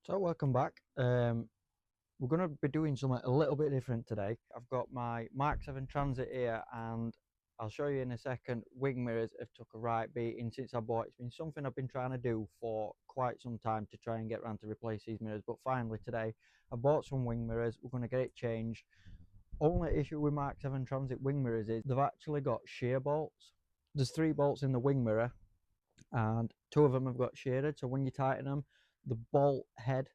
So welcome back. We're going to be doing something a little bit different today. I've got my MK7 Transit here, and I'll show you in a second. Wing mirrors have took a right beating since I bought. It's been something I've been trying to do for quite some time to try and get around to replace these mirrors, but finally today I bought some wing mirrors. We're going to get it changed. Only issue with MK7 Transit wing mirrors is they've actually got shear bolts. There's 3 bolts in the wing mirror and 2 of them have got sheared, so when you tighten them the bolt head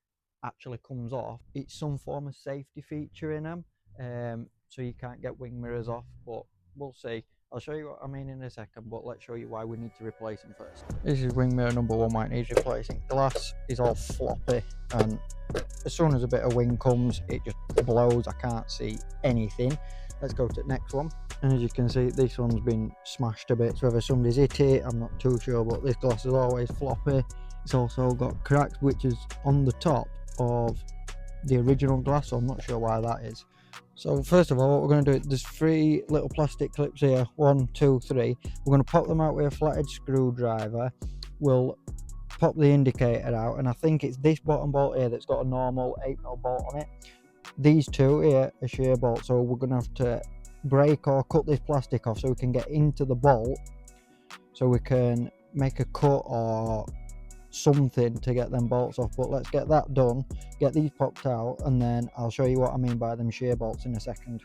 actually comes off. It's some form of safety feature in them, so you can't get wing mirrors off, but we'll see. I'll show you what I mean in a second, but let's show you why we need to replace them first. This is wing mirror number 1, why it needs replacing. Glass is all floppy, and as soon as a bit of wing comes it just blows. I can't see anything. Let's go to the next one, and as you can see this one's been smashed a bit, so whether somebody's hit it I'm not too sure, but this glass is always floppy. It's also got cracks which is on the top of the original glass, so I'm not sure why that is. So first of all, what we're going to do, there's 3 little plastic clips here, 1, 2, 3. We're going to pop them out with a flathead screwdriver. We'll pop the indicator out, and I think it's this bottom bolt here that's got a normal 8mm bolt on it. These 2 here are shear bolts, so we're going to have to break or cut this plastic off so we can get into the bolt, so we can make a cut or something to get them bolts off. But let's get that done, get these popped out, and then I'll show you what I mean by them shear bolts in a second.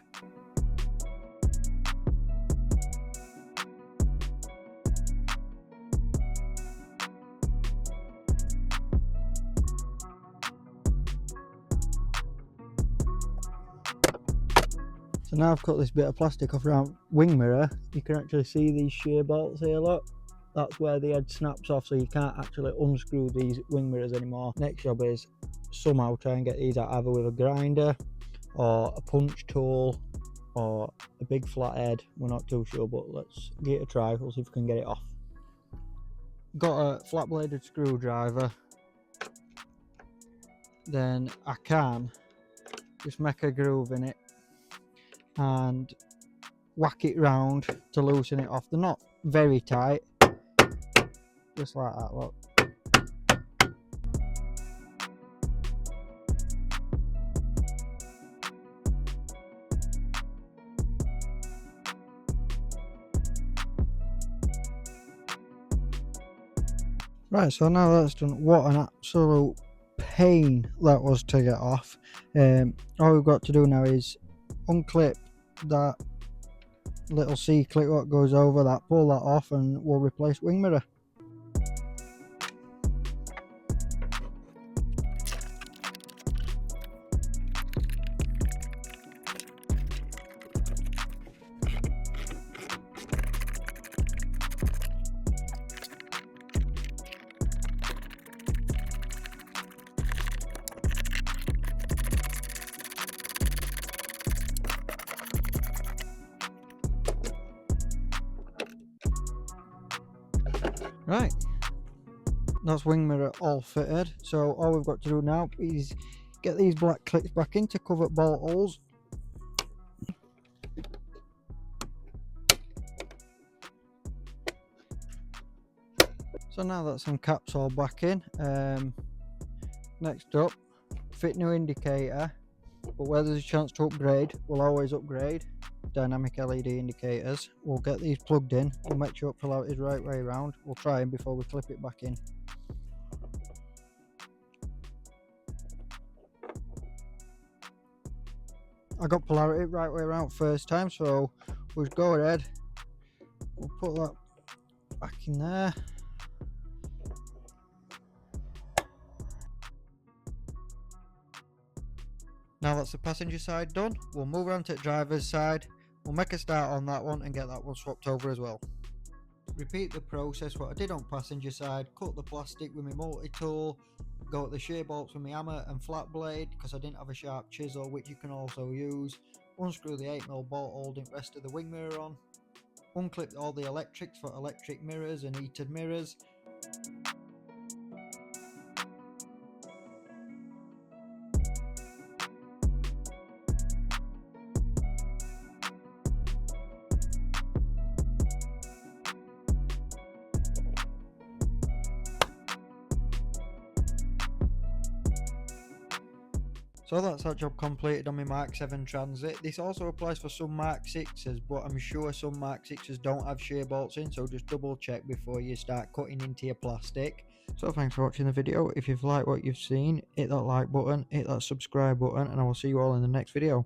So now I've cut this bit of plastic off around wing mirror, you can actually see these shear bolts here, look. That's where the head snaps off, so you can't actually unscrew these wing mirrors anymore. Next job is somehow try and get these out, either with a grinder or a punch tool or a big flathead. We're not too sure, but let's give it a try. We'll see if we can get it off. Got a flat bladed screwdriver, then I can just make a groove in it and whack it round to loosen it off. They're not very tight, just like that, look. Right, so now that's done, what an absolute pain that was to get off. All we've got to do now is unclip that little C-clip what goes over that, pull that off, and we'll replace wing mirror. Right, that's wing mirror all fitted, so all we've got to do now is get these black clips back in to cover bolt holes. So now that some caps all back in, next up, fit new indicator, but where there's a chance to upgrade, we'll always upgrade. Dynamic LED indicators. We'll get these plugged in, we'll make sure polarity is right way around, we'll try them before we clip it back in. I got polarity right way around first time, so we'll go ahead, we'll put that back in there. Now that's the passenger side done, we'll move on to the driver's side. We'll make a start on that one and get that one swapped over as well. Repeat the process what I did on passenger side, cut the plastic with my multi-tool, go at the shear bolts with my hammer and flat blade because I didn't have a sharp chisel, which you can also use. Unscrew the 8mm bolt holding the rest of the wing mirror on. Unclip all the electrics for electric mirrors and heated mirrors. So that's that job completed on my Mark 7 Transit. This also applies for some Mark 6s, but I'm sure some Mark 6s don't have shear bolts in, so just double check before you start cutting into your plastic. So thanks for watching the video. If you've liked what you've seen, hit that like button, hit that subscribe button, and I will see you all in the next video.